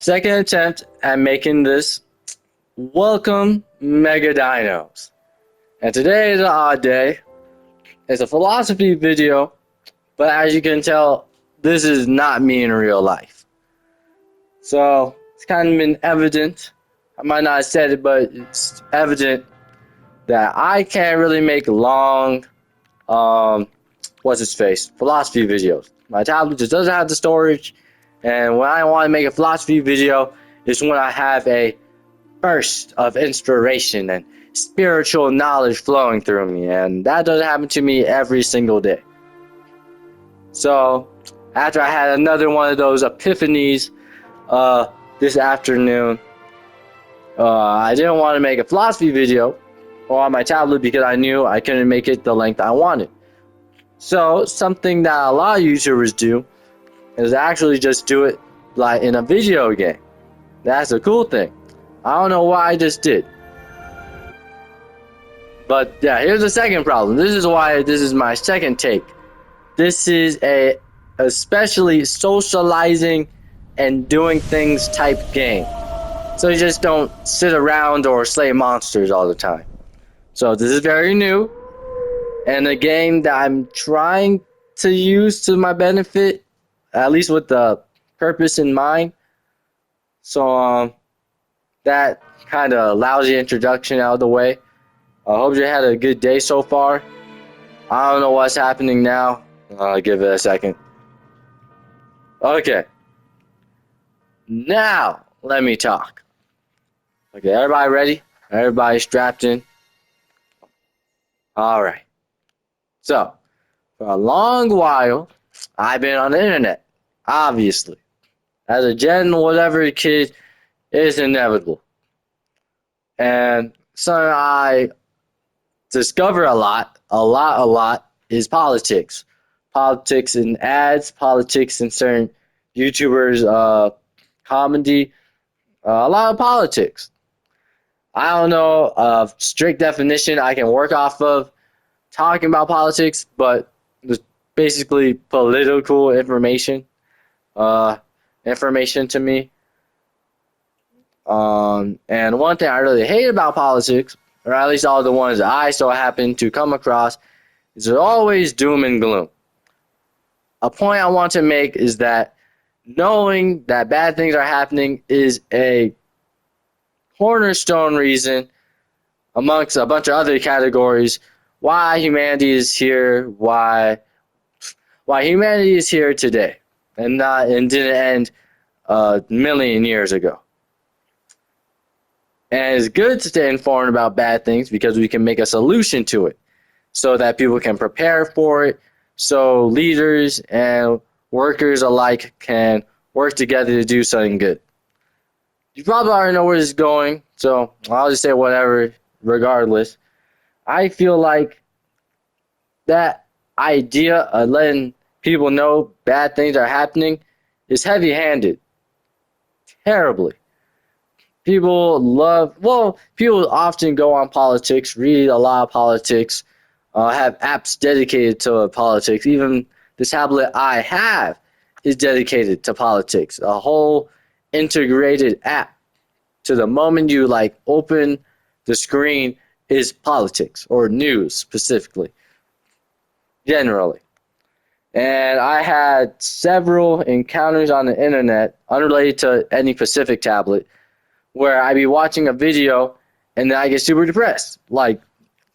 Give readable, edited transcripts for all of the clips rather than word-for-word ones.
Second attempt at making this. Welcome, Mega Dinos. And today is an odd day. It's a philosophy video, but as you can tell, this is not me in real life. So it's kind of been evident. I might not have said it, but it's evident that I can't really make long, philosophy videos. My tablet just doesn't have the storage, and when I want to make a philosophy video, it's when I have a burst of inspiration and spiritual knowledge flowing through me, and that doesn't happen to me every single day. So after I had another one of those epiphanies this afternoon, I didn't want to make a philosophy video on my tablet because I knew I couldn't make it the length I wanted. So something that a lot of YouTubers do is actually just do it like in a video game. That's a cool thing. I don't know what I just did. But yeah, here's the second problem. This is why this is my second take. This is a especially socializing and doing things type game. So you just don't sit around or slay monsters all the time. So this is very new, and a game that I'm trying to use to my benefit, at least with the purpose in mind. So that kind of lousy introduction out of the way. I hope you had a good day so far. I don't know what's happening now. I'll give it a second. Okay. Now, let me talk. Okay, everybody ready? Everybody strapped in? Alright. So, for a long while, I've been on the internet. Obviously. As a Gen whatever kid, it's inevitable. And something I discover a lot, is politics. Politics in ads, politics in certain YouTubers' comedy, a lot of politics. I don't know a strict definition I can work off of talking about politics, but it's basically political information, information to me. And one thing I really hate about politics, or at least all the ones that I so happen to come across, is they're always doom and gloom. A point I want to make is that knowing that bad things are happening is a cornerstone reason, amongst a bunch of other categories, why humanity is here, why humanity is here today, and didn't end a million years ago. And it's good to stay informed about bad things because we can make a solution to it so that people can prepare for it, so leaders and workers alike can work together to do something good. You probably already know where this is going, so I'll just say whatever regardless. I feel like that idea of letting people know bad things are happening is heavy-handed. Terribly. People often go on politics, read a lot of politics, have apps dedicated to politics. Even the tablet I have is dedicated to politics. A whole integrated app to the moment you open the screen is politics or news specifically, generally. And I had several encounters on the internet, unrelated to any specific tablet, where I'd be watching a video and then I get super depressed,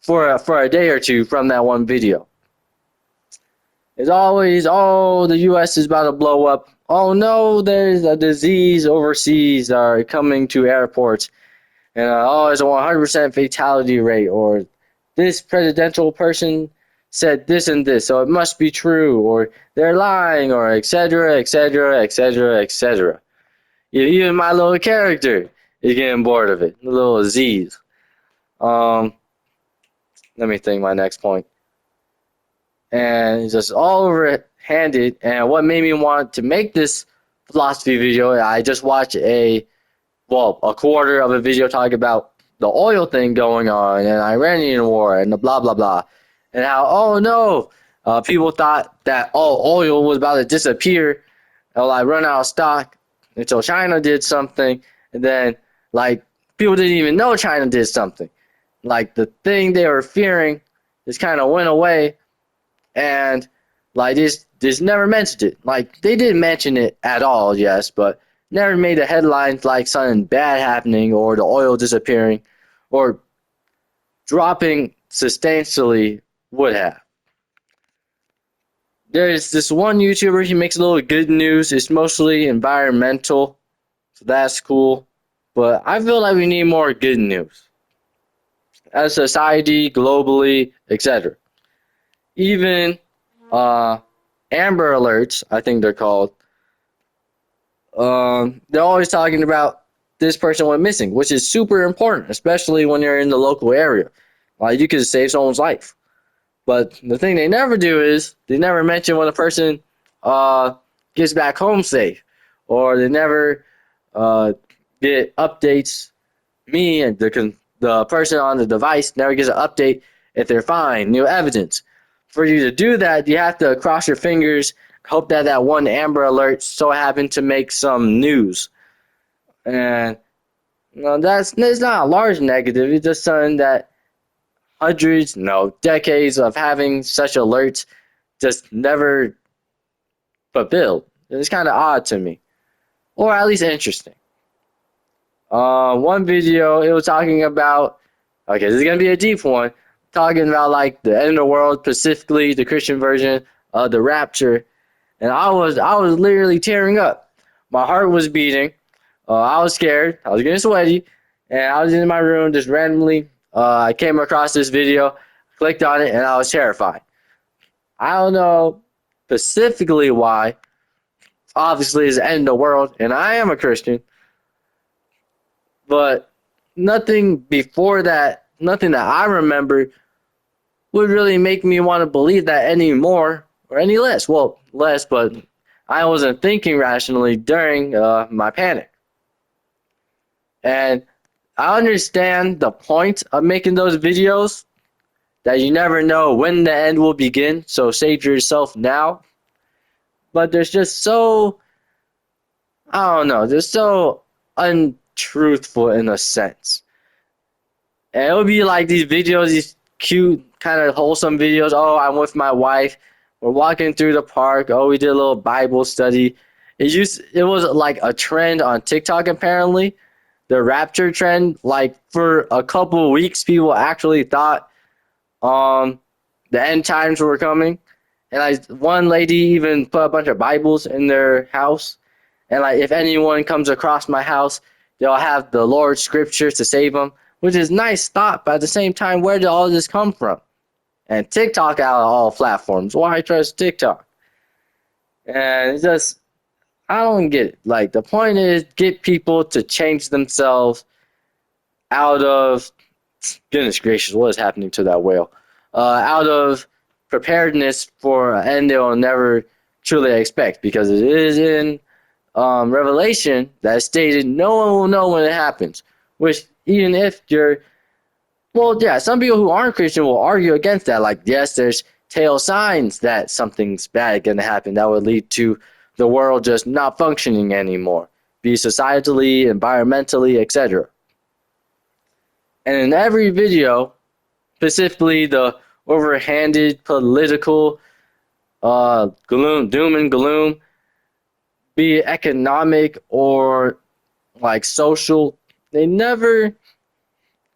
for a day or two from that one video. It's always, oh, the U.S. is about to blow up. Oh no, there's a disease overseas coming to airports. And oh, there's a 100% fatality rate. Or this presidential person said this and this, so it must be true. Or they're lying, or etc., etc., etc., etc. Even my little character is getting bored of it. The little Z's. Let me think my next point. And it's just all over-handed. And what made me want to make this philosophy video, I just watched a quarter of a video talking about the oil thing going on and Iranian war and the blah, blah, blah. And how, oh no, people thought that, oil was about to disappear or run out of stock. until China did something, and then like people didn't even know China did something. Like the thing they were fearing just kind of went away, and like this never mentioned it. Like they didn't mention it at all, yes, but never made the headlines like something bad happening or the oil disappearing or dropping substantially would have. There's this one YouTuber, he makes a little good news. It's mostly environmental, so that's cool. But I feel like we need more good news as a society, globally, etc. Even Amber Alerts, I think they're called. They're always talking about this person went missing, which is super important, especially when you're in the local area. Like you could save someone's life. But the thing they never do is they never mention when a person gets back home safe, or they never get updates. Me and the person on the device never gets an update if they're fine, new evidence. For you to do that, you have to cross your fingers, hope that that one Amber Alert so happened to make some news. And that's not a large negative. It's just something that hundreds, no, decades of having such alerts just never fulfilled. It's kind of odd to me, or at least interesting. One video it was talking about. Okay, this is gonna be a deep one, talking about like the end of the world, specifically the Christian version of the rapture, and I was literally tearing up. My heart was beating. I was scared. I was getting sweaty, and I was in my room just randomly. I came across this video, clicked on it, and I was terrified. I don't know specifically why. Obviously, it's the end of the world, and I am a Christian, but nothing before that, nothing that I remember, would really make me want to believe that any more or any less. Well, less, but I wasn't thinking rationally during my panic. And I understand the point of making those videos, that you never know when the end will begin, so save yourself now. But there's just so, I don't know, they're so untruthful in a sense. And it would be like these videos, these cute, kind of wholesome videos. Oh, I'm with my wife. We're walking through the park. Oh, we did a little Bible study. It was like a trend on TikTok apparently. The rapture trend. Like for a couple of weeks, people actually thought the end times were coming. And like one lady even put a bunch of Bibles in their house. And like if anyone comes across my house, they'll have the Lord's scriptures to save them, which is nice thought, but at the same time, where did all this come from? And TikTok out of all platforms. Why trust TikTok? And it's just, I don't get it. Like, the point is, get people to change themselves out of, goodness gracious, what is happening to that whale? Out of preparedness for an end they'll never truly expect, because it is in Revelation that stated no one will know when it happens. Which, even if you're, well, yeah, some people who aren't Christian will argue against that. Like, yes, there's telltale signs that something's bad going to happen that would lead to the world just not functioning anymore, be societally, environmentally, etc. And in every video, specifically the overhanded political doom and gloom, be it economic or like social, they never,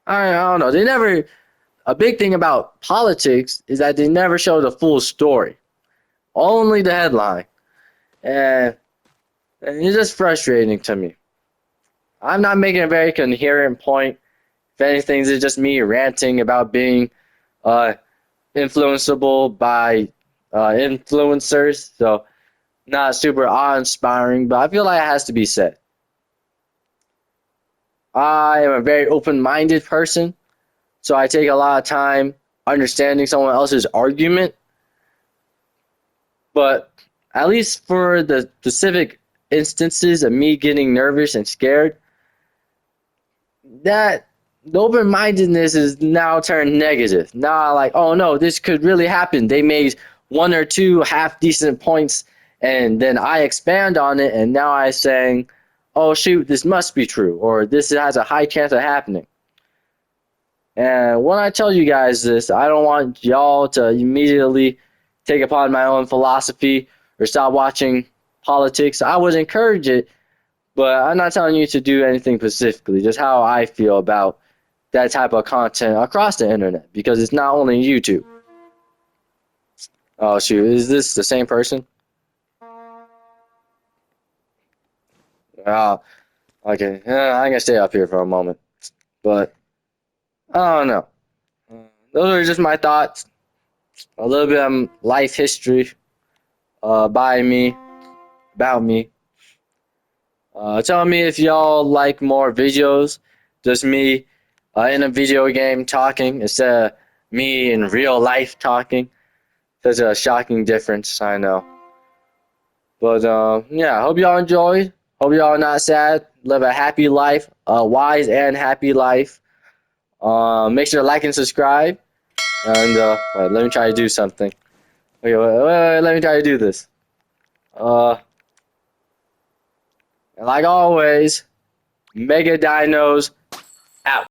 I don't know, they never, a big thing about politics is that they never show the full story, only the headline. And it's just frustrating to me. I'm not making a very coherent point. If anything, it's just me ranting about being influenceable by influencers. So, not super awe-inspiring, but I feel like it has to be said. I am a very open-minded person, so I take a lot of time understanding someone else's argument. But at least for the specific instances of me getting nervous and scared, that the open-mindedness is now turned negative. Now, like, oh no, this could really happen. They made one or two half-decent points, and then I expand on it, and now I'm saying, oh shoot, this must be true, or this has a high chance of happening. And when I tell you guys this, I don't want y'all to immediately take upon my own philosophy or stop watching politics. I would encourage it, but I'm not telling you to do anything specifically, just how I feel about that type of content across the internet, because it's not only YouTube. Oh shoot, is this the same person? Oh, okay. I'm gonna stay up here for a moment, but I don't know. Those are just my thoughts. A little bit of life history by me, about me. Tell me if y'all like more videos, just me in a video game talking instead of me in real life talking. Such a shocking difference, I know. But yeah, hope y'all enjoyed. Hope y'all not sad. Live a happy life, a wise and happy life. Make sure to like and subscribe. And wait, let me try to do something. Okay, wait, let me try to do this. And like always, Mega Dinos